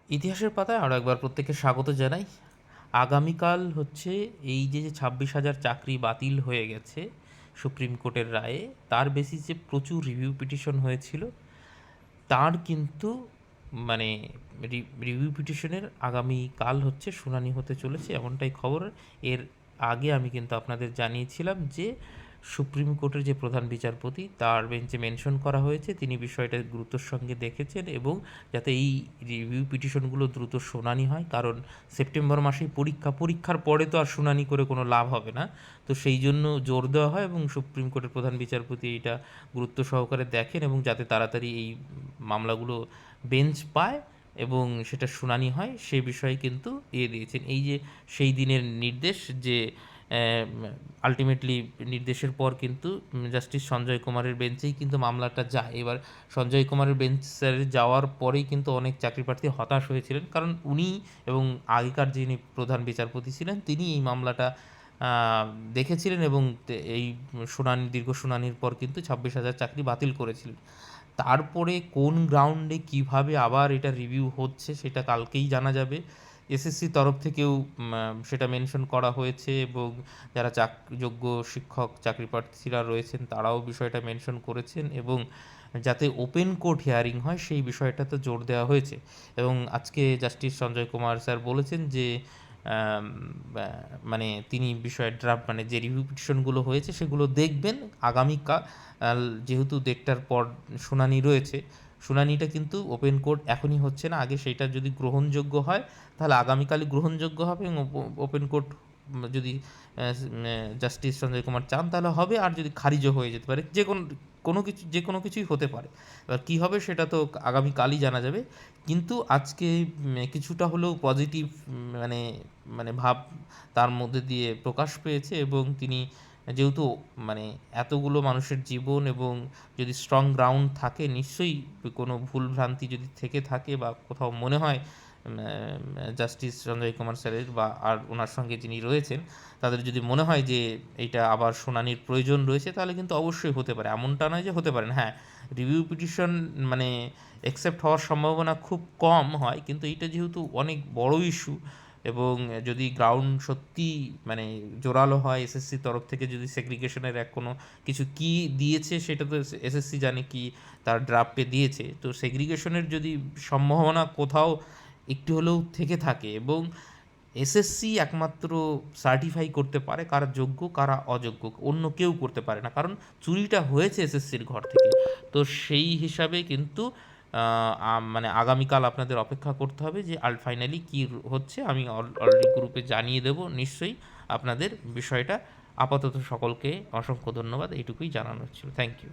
ইতিহাসের পাতায় আরও একবার প্রত্যেককে স্বাগত জানাই। আগামীকাল হচ্ছে এই যে 26,000 চাকরি বাতিল হয়ে গেছে সুপ্রিম কোর্টের রায়ে, তার বেসিসে প্রচুর রিভিউ পিটিশন হয়েছিল। তার কিন্তু মানে রিভিউ পিটিশনের আগামীকাল হচ্ছে শুনানি হতে চলেছে, এমনটাই খবর। এর আগে আমি কিন্তু আপনাদের জানিয়েছিলাম যে সুপ্রিম কোর্টের যে প্রধান বিচারপতি, তার বেঞ্চে মেনশন করা হয়েছে তিনি বিষয়টা গুরুত্বের সঙ্গে দেখেছেন এবং যাতে এই রিভিউ পিটিশনগুলো দ্রুত শুনানি হয়, কারণ সেপ্টেম্বর মাসেই পরীক্ষার পরে তো আর শুনানি করে কোনো লাভ হবে না। তো সেই জন্য জোর দেওয়া হয় এবং সুপ্রিম কোর্টের প্রধান বিচারপতি এটা গুরুত্ব সহকারে দেখেন এবং যাতে তাড়াতাড়ি এই মামলাগুলো বেঞ্চ পায় এবং সেটা শুনানি হয়, সে বিষয়ে কিন্তু দিয়েছেন। এই যে সেই দিনের নির্দেশ, যে আলটিমেটলি নির্দেশের পর কিন্তু জাস্টিস সঞ্জয় কুমারের বেঞ্চেই কিন্তু মামলাটা যায়। এবার সঞ্জয় কুমারের বেঞ্চের যাওয়ার পরেই কিন্তু অনেক চাকরিপ্রার্থী হতাশ হয়েছিলেন, কারণ উনি এবং আগেকার যিনি প্রধান বিচারপতি ছিলেন তিনি এই মামলাটা দেখেছিলেন এবং এই দীর্ঘ শুনানির পর কিন্তু 26,000 চাকরি বাতিল করেছিলেন। তারপরে কোন গ্রাউন্ডে কিভাবে আবার এটা রিভিউ হচ্ছে সেটা কালকেই জানা যাবে। এসএসসির তরফ থেকেও সেটা মেনশন করা হয়েছে এবং যারা যোগ্য শিক্ষক চাকরি প্রার্থীরা রয়েছেন তারাও বিষয়টা মেনশন করেছেন এবং যাতে ওপেন কোর্ট হিয়ারিং হয় সেই বিষয়টাতে জোর দেওয়া হয়েছে। এবং আজকে জাস্টিস সঞ্জয় কুমার স্যার বলেছেন যে মানে তিনি বিষয়ে ড্রাফট মানে যে রিভিউ পিটিশনগুলো হয়েছে সেগুলো দেখবেন আগামীকাল। যেহেতু 1:30টার পর শুনানি রয়েছে, শুনানিটা কিন্তু ওপেন কোর্ট এখনই হচ্ছে না, আগে সেইটা যদি গ্রহণযোগ্য হয় তাহলে আগামীকালই গ্রহণযোগ্য হবে এবং ওপেন কোর্ট যদি জাস্টিস সঞ্জয় কুমার চান তাহলে হবে, আর যদি খারিজও হয়ে যেতে পারে, যে কোনো কিছুই হতে পারে। এবার কী হবে সেটা তো আগামীকালই জানা যাবে। কিন্তু আজকে কিছুটা হলেও পজিটিভ মানে মানে ভাব তার মধ্যে দিয়ে প্রকাশ পেয়েছে এবং তিনি যেহেতু মানে এতগুলো মানুষের জীবন এবং যদি স্ট্রং গ্রাউন্ড থাকে, নিশ্চয়ই কোনো ভুলভ্রান্তি যদি থেকে থাকে বা কোথাও মনে হয় জাস্টিস সঞ্জয় কুমার স্যারের বা আর ওনার সঙ্গে যিনি রয়েছেন তাদের যদি মনে হয় যে এইটা আবার শুনানির প্রয়োজন রয়েছে, তাহলে কিন্তু অবশ্যই হতে পারে, এমনটা নয় যে হতে পারে না। হ্যাঁ, রিভিউ পিটিশন মানে অ্যাকসেপ্ট হওয়ার সম্ভাবনা খুব কম হয়, কিন্তু এইটা যেহেতু অনেক বড় ইস্যু এবং যদি গ্রাউন্ড সত্যি মানে জোরালো হয়, এসএসসির তরফ থেকে যদি সেগ্রিগেশনের কোনো কিছু কি দিয়েছে সেটা তো এসএসসি জানে কি তার ড্রাফটে দিয়েছে, তো সেগ্রিগেশনের যদি সম্ভাবনা কোথাও একটু হলেও থেকে থাকে এবং এসএসসি একমাত্র সার্টিফাই করতে পারে কারা যোগ্য কারা অযোগ্য, অন্য কেউ করতে পারে না, কারণ চুরিটা হয়েছে এসএসসির ঘর থেকে। তো সেই হিসাবে কিন্তু মানে আগামীকাল আপনাদের অপেক্ষা করতে হবে যে ফাইনালি কী হচ্ছে। আমি অলরেডি গ্রুপে জানিয়ে দেব নিশ্চয়ই আপনাদের বিষয়টা। আপাতত সকলকে অসংখ্য ধন্যবাদ, এইটুকুই জানানো ছিল। Thank you.